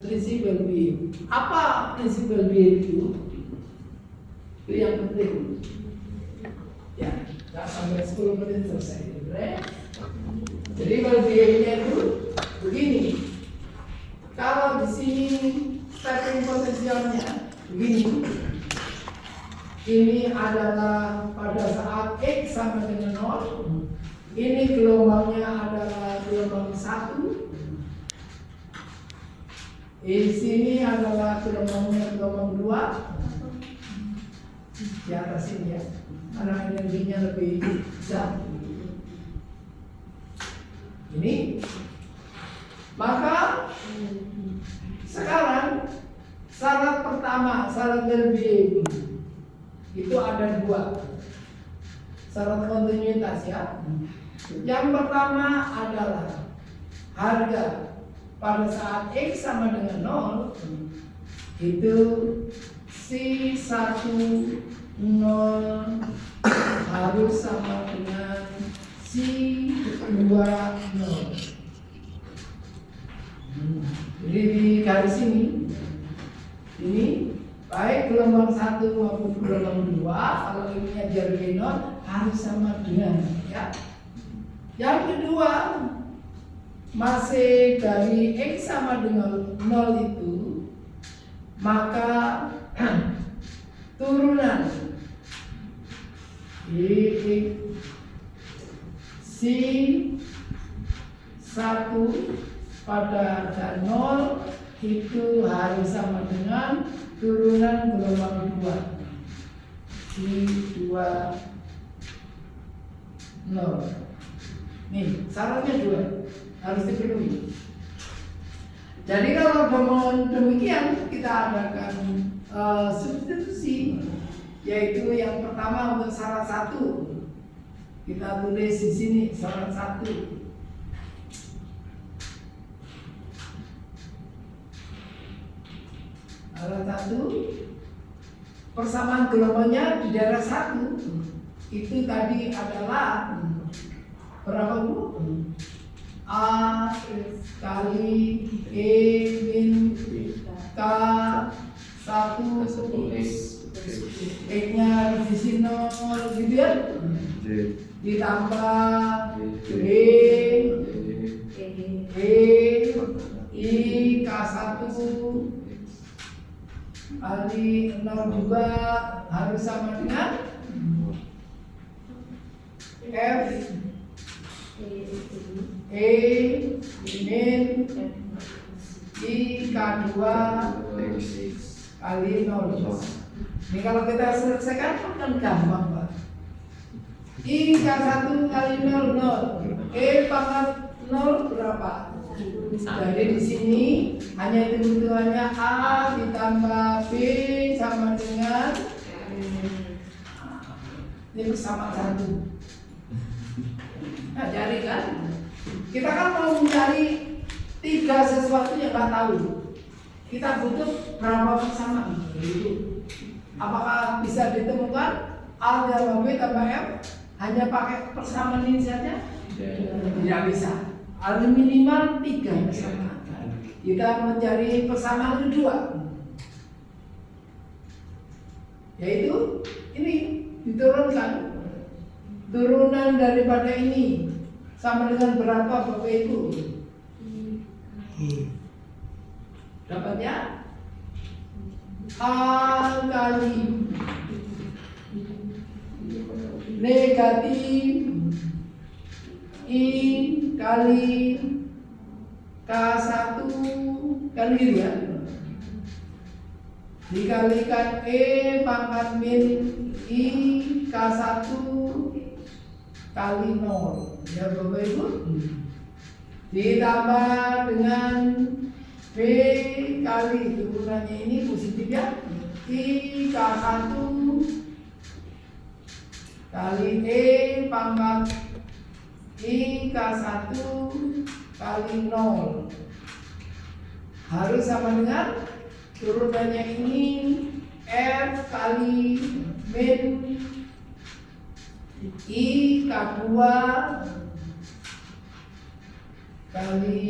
Prinsipal BM. Apa prinsipal BM itu? Itu yang penting. Ya, nggak sampai 10 menit selesai. Jadi kalau BM-nya itu begini. Kalau di sini stepping potensialnya begini. Ini adalah pada saat X sama dengan 0. Ini gelombangnya adalah gelombang 1. Di sini adalah gelombangnya gelombang 2 di atas ini ya, karena energinya lebih besar. Ini, maka sekarang syarat pertama, syarat dari itu ada 2 syarat kontinuitas ya. Yang pertama adalah harga pada saat X sama dengan 0 itu C10 harus sama dengan C20. Jadi di garis ini baik gelombang 1 maupun gelombang 2 kalau ini jadi 0 harus sama dengan ya. Yang kedua, masih dari X sama dengan 0 itu, maka turunan C1 pada harga 0 itu harus sama dengan turunan gelombang 2 C20. Nih, syaratnya 2 harus dipenuhi. Jadi kalau demikian kita adakan substitusi, yaitu yang pertama untuk syarat 1 kita tulis di sini syarat 1. Syarat 1 persamaan gelombangnya di daerah 1 itu tadi adalah berapa Bu? A kali E min K 1 X-nya di sini 0 gitu ya, ditambah B I K1 kali 0 juga harus sama dengan F E min I K2 kali 0. Ini kalau kita selesaikan kan gampang Pak. I K1 kali 0 0. E pangkat 0 berapa? Jadi di sini hanya hitung-hitungannya A ditambah B sama dengan ini sama 1. Nah, jadi kan kita kan mau mencari 3 sesuatu yang nggak tahu. Kita butuh berapa persamaan? Apakah bisa ditemukan A tambah B tambah F hanya pakai persamaan ini saja? Tidak bisa. Ada minimal 3 persamaan. Kita mencari persamaan kedua, yaitu ini diturunkan. Turunan daripada ini sama dengan berapa Bapak Ibu? Dapatnya A kali negatif I kali K1 kan gitu ya, dikalikan E pangkat min I K1 kali 0 ya Bapak Ibu, ditambah dengan B kali turunannya ini positif ya, I K1 kali E pangkat I K1 kali 0 harus sama dengan turunannya ini F kali min I K2 kali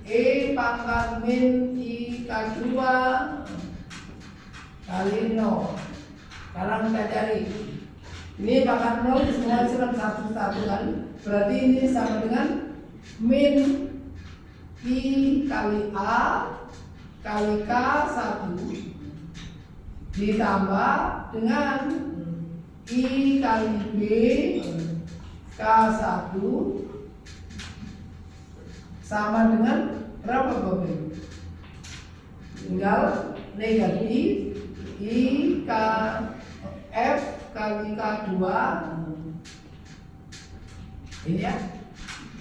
E pangkat min I K K2 kali 0. Sekarang kita cari. Ini pangkat 0 semua serang satu kan. Berarti ini sama dengan min I kali A kali K1 ditambah dengan I kali B K1 sama dengan berapa Bapak? Tinggal negatif I K F kali K2 ini ya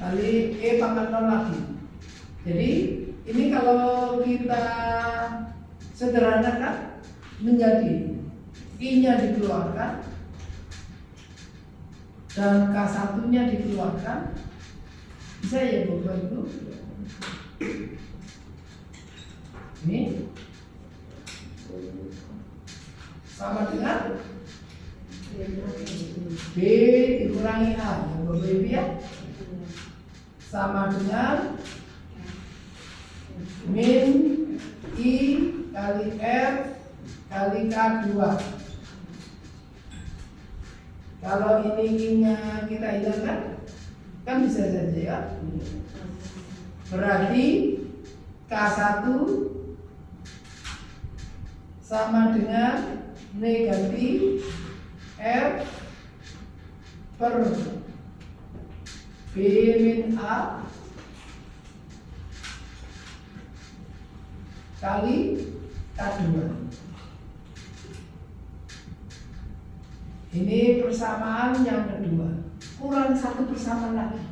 kali E pangkat 0 lagi. Jadi ini kalau kita sederhanakan menjadi I-nya dikeluarkan dan K1-nya dikeluarkan, bisa ya Bapak Ibu? Ini sama dengan B dikurangi A, ya Bapak Ibu ya, sama dengan min I kali F kali K2. Kalau ini I-nya kita hilangkan, kan bisa saja ya. Berarti K1 sama dengan negatif F per B min A kali K2. Ini persamaan yang kedua. Kurang satu persamaan lagi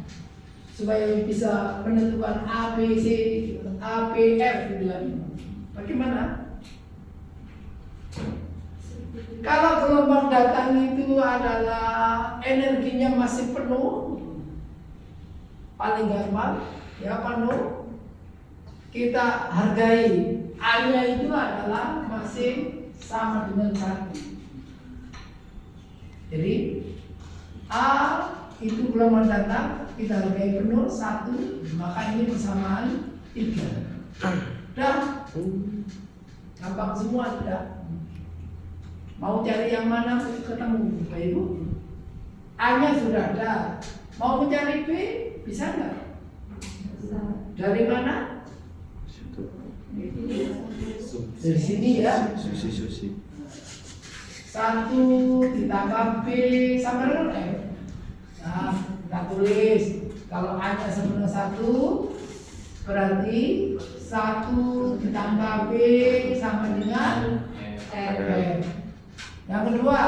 supaya bisa menentukan A, B, C, A, B, F gitu kan. Bagaimana? Kalau gelombang datang itu adalah energinya masih penuh, paling gampang ya penuh, kita hargai A-nya itu adalah masih sama dengan 1. Jadi A itu gelombang datang kita hargai penuh 1, maka ini persamaan 3. Dah gampang semua tidak. Mau cari yang mana ketemu Bapak Ibu? A-nya sudah ada. Mau mencari B bisa nggak? Dari mana? Dari sini ya. Susi. 1 ditambah B sama dengan F. Nah, kita tulis kalau A-nya sama dengan 1 berarti 1 ditambah B sama dengan F. Yang kedua,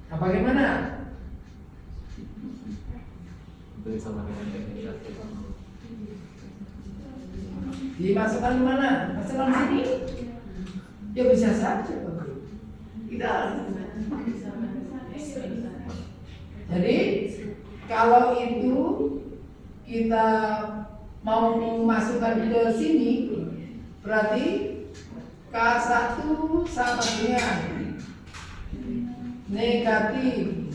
nah bagaimana? Sama dengan negatif. Dimasukkan di mana? Masukkan sini. Ya bisa saja. Kita. Jadi kalau itu kita mau masukkan ke sini, berarti K1 sama dengan negatif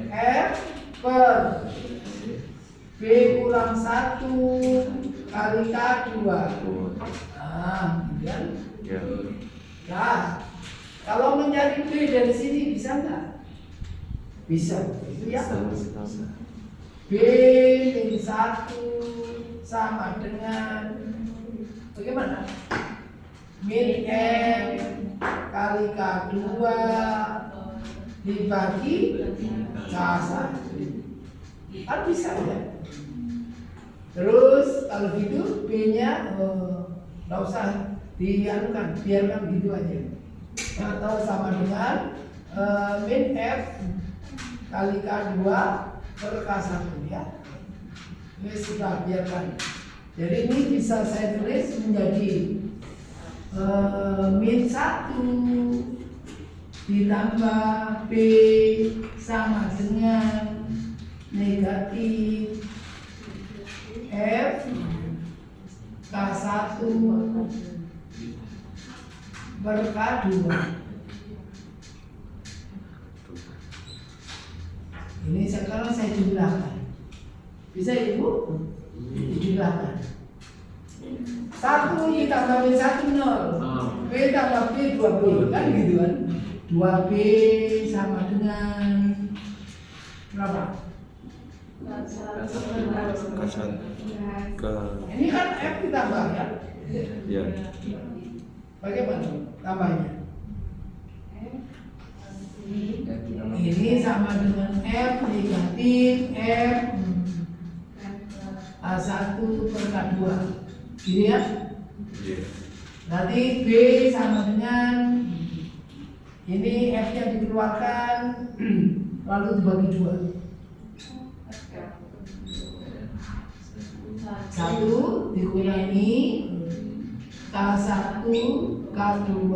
F per B kurang 1 kali K2. Nah, kemudian Ya. nah, kalau mencari B dari sini bisa nggak? Bisa, itu ya. B min 1 sama dengan bagaimana? Min M kali K2 dibagi K1. Kan bisa ya. Terus kalau gitu B-nya nggak usah dianukan, biarkan gitu aja. Atau sama dengan min F kali K2 per K1 ya. Ini sudah biarkan. Jadi ini bisa saya tulis menjadi min 1 ditambah B sama dengan negatif F K1 per K2. Ini sekarang saya jumlahkan. Bisa Ibu? Dijumlahkan. 1 ditambah B 1 0. B tambah B 2B kan gitu kan. 2B sama dengan berapa? Kasan ke Ini kan F ditambah ya. ya Bagaimana tambahnya? Ini sama dengan F negatif F A1 per K2. Gini ya? iya Berarti B sama dengan ini F nya dikeluarkan lalu dibagi 2. 1 dikurangi K1 K2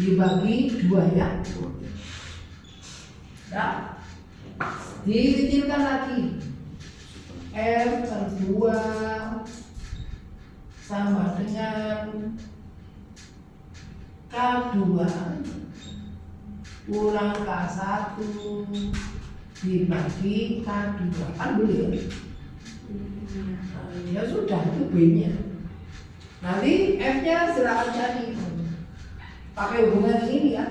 dibagi 2 ya. Ya. Dikecilkan lagi. F per 2 sama dengan K2 kurang K1 dibagi K2 kan boleh ya? Ya sudah itu B-nya. Nanti F-nya silakan cari pakai hubungan ini kan.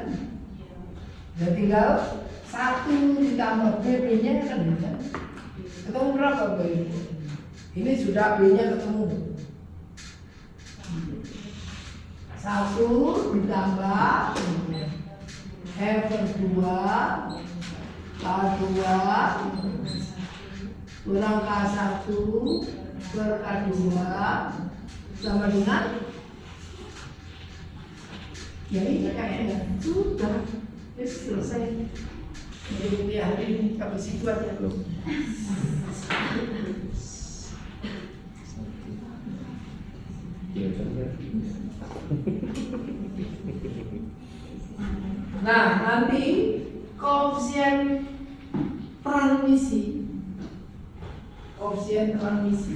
Ya tinggal 1 ditambah B, B-nya kan bisa. Ketemu berapa B? Ini sudah B-nya ketemu. 1 ditambah F per 2 K2 kurang K1 per K2 sama dengan ya ini F-nya sudah selesai. Jadi hari ini sampai situ aja. iya kan ya Nah, nanti koefisien transmisi. Koefisien transmisi.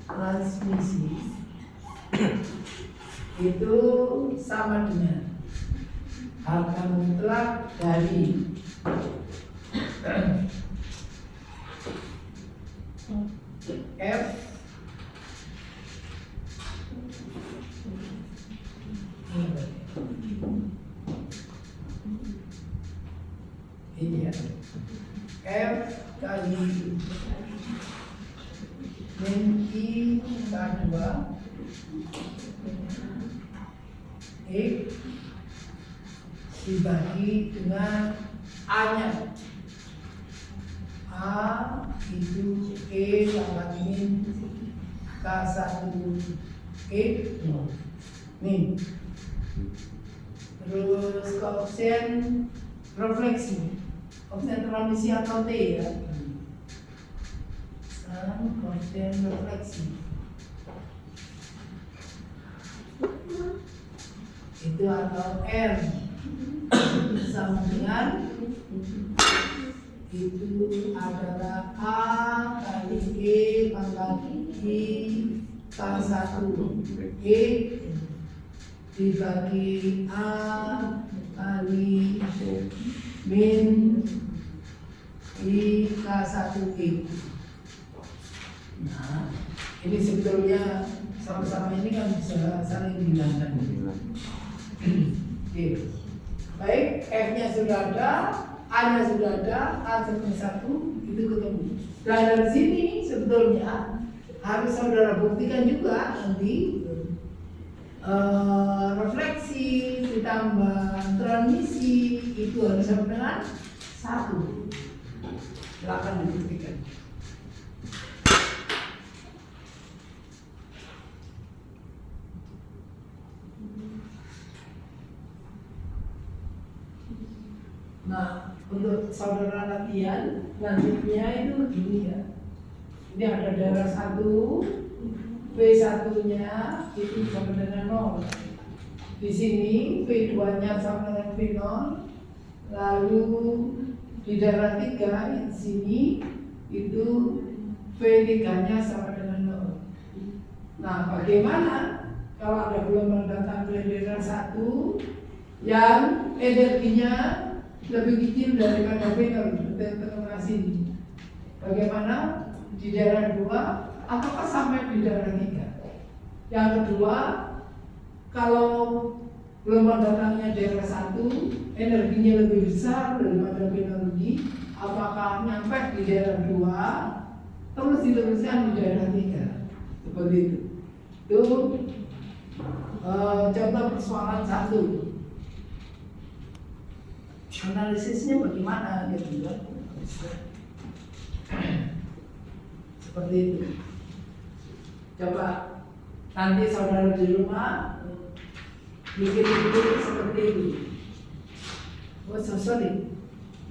Transmisi itu sama dengan harga mutlak dari F ini ya F kali min I K2 X dibagi dengan A-nya. A itu E sama min K1 X min. Terus koefisien refleksi, koefisien transmisi atau T ya. Sekarang koefisien refleksi itu atau R sama dengan itu adalah A kali E pangkat I K1 E dibagi A kali min I K1 E. Nah, ini sebetulnya sama-sama ini kan bisa saling dihilangkan. Oke. Baik, F-nya sudah ada, A-nya sudah ada, A sama 1 itu ketemu. Dan dari sini sebetulnya harus saudara buktikan juga nanti refleksi ditambah transmisi itu harus sama dengan 1. Silakan dibuktikan. Nah, untuk saudara latihan selanjutnya itu begini ya. Ini ada darah 1, V1-nya itu sama dengan 0. Di sini V2-nya sama dengan V0. Lalu di darah 3 di sini itu V3-nya sama dengan 0. Nah, bagaimana kalau ada gelombang datang dari darah 1 yang energinya lebih kecil daripada venor tengah sini. Bagaimana di daerah 2, apakah sampai di daerah 3? Yang kedua, kalau gelombang datangnya daerah 1, energinya lebih besar daripada venor ini, apakah nyampe di daerah 2, terus diteruskan di daerah 3? Seperti itu. Itu contoh persoalan 1. Analisisnya bagaimana gitu kan? Seperti itu. Coba nanti saudara di rumah bikin seperti itu. Oh sorry,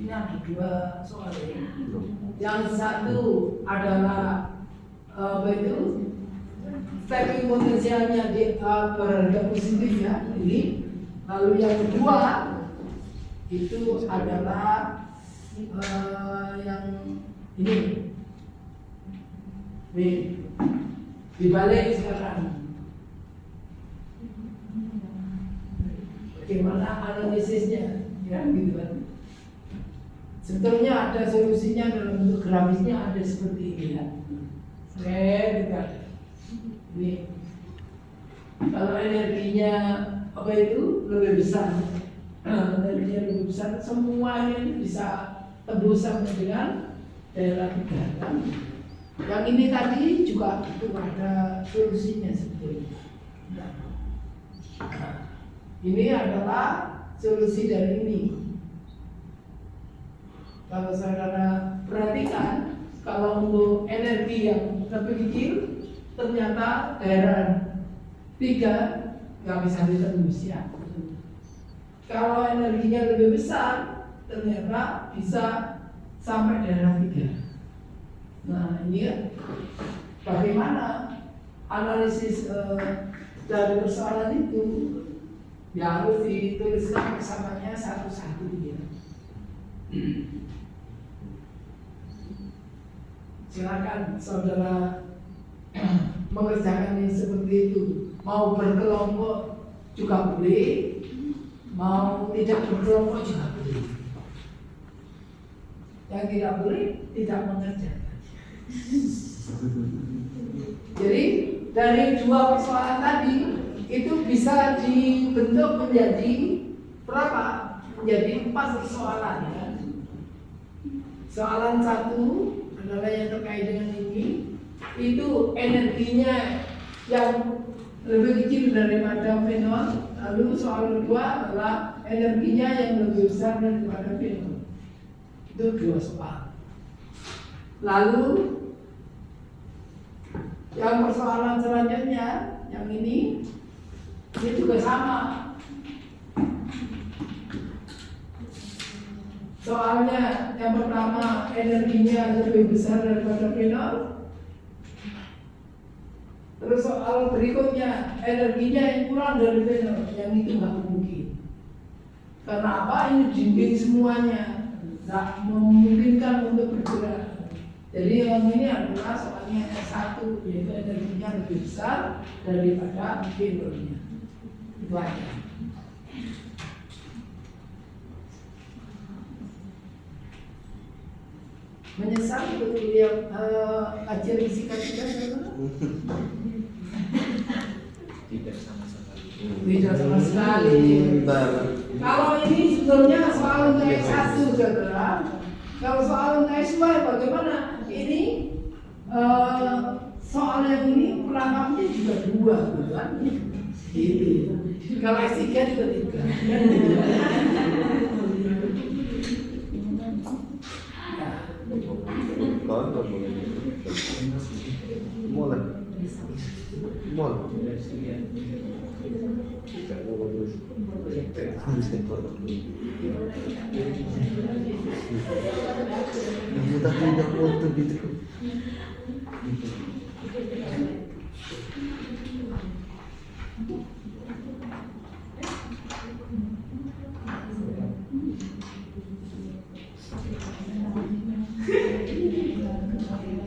ini ada 2 soal ya. Yang satu adalah apa itu stepping potensialnya di berada positif ya ini. Lalu yang kedua itu adalah yang ini dibalik sekarang. Bagaimana analisisnya? Ya gitu kan. Sebetulnya ada solusinya dalam bentuk grafisnya ada seperti ini ya. Gitu. Ini kalau energinya apa itu lebih besar, energinya lebih besar, semuanya ini bisa tembus sampai dengan daerah 3 kan. Yang ini tadi juga itu ada solusinya sebetulnya. Nah, ini adalah solusi dari ini. Kalau saudara perhatikan, kalau untuk energi yang lebih kecil, ternyata daerah 3 nggak bisa ditembus ya. Kalau energinya lebih besar, ternyata bisa sampai daerah 3. Nah ini ya, bagaimana analisis dari persoalan itu ya harus dituliskan bersamanya satu-satu ya. Silakan saudara mengerjakan ini seperti itu. Mau berkelompok juga boleh, mau tidak berkelompok juga boleh. Yang tidak boleh tidak mengerjakan. Jadi dari 2 persoalan tadi itu bisa dibentuk menjadi berapa? Menjadi 4 persoalan ya. Soalan 1 adalah yang terkait dengan ini, itu energinya yang lebih kecil daripada venor. Lalu soal kedua adalah energinya yang lebih besar daripada venor. Itu 2 soal. Lalu yang persoalan selanjutnya, yang ini juga sama. Soalnya yang pertama energinya lebih besar daripada venor. Terus soal berikutnya energinya yang kurang dari venor, yang itu nggak mungkin. Karena apa? Ini dinding semuanya, nggak memungkinkan untuk bergerak. Jadi yang ini adalah soalnya S1, yaitu energinya lebih besar daripada venornya. Itu aja. Menyesal untuk kuliah kajian fisika kita Tidak sama sekali. tidak sama sekali. Kalau ini sebetulnya soal untuk S1 saudara. Kalau soal untuk S2 bagaimana? Ini soal yang ini perangkapnya juga 2 kan? Gitu. Kalau S3 juga 3.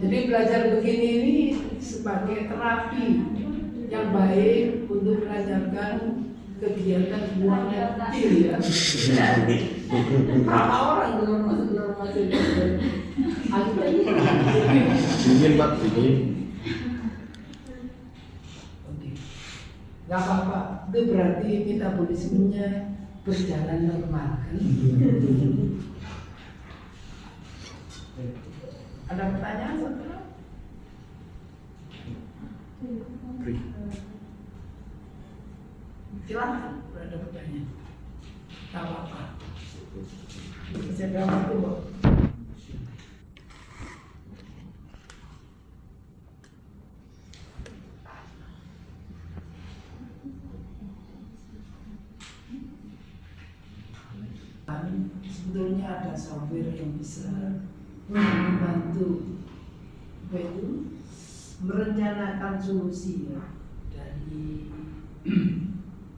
Jadi belajar begini ini sebagai terapi yang baik untuk melancarkan kegiatan buang yang kecil ya. Berapa orang keluar masuk aku tadi. Dingin Pak, dingin. Oke, nggak apa-apa. Itu berarti metabolismenya berjalan normal kan? Ada pertanyaan saudara? Beri. Silahkan, ada pertanyaan. Tak apa-apa. Saya waktu kok. Sebetulnya ada software yang bisa membantu apa itu merencanakan solusi ya dari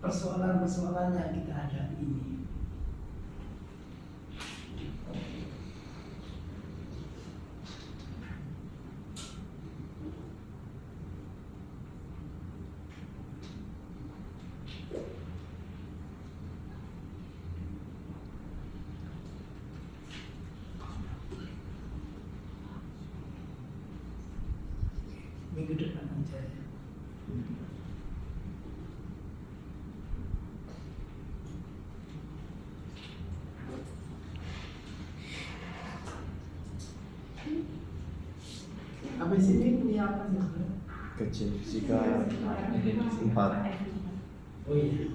persoalan-persoalan yang kita hadapi ini. Minggu depan aja ya. Habis ini punya apa sih? Kecil, jika 4. Oh iya.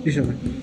Bisa, Pak.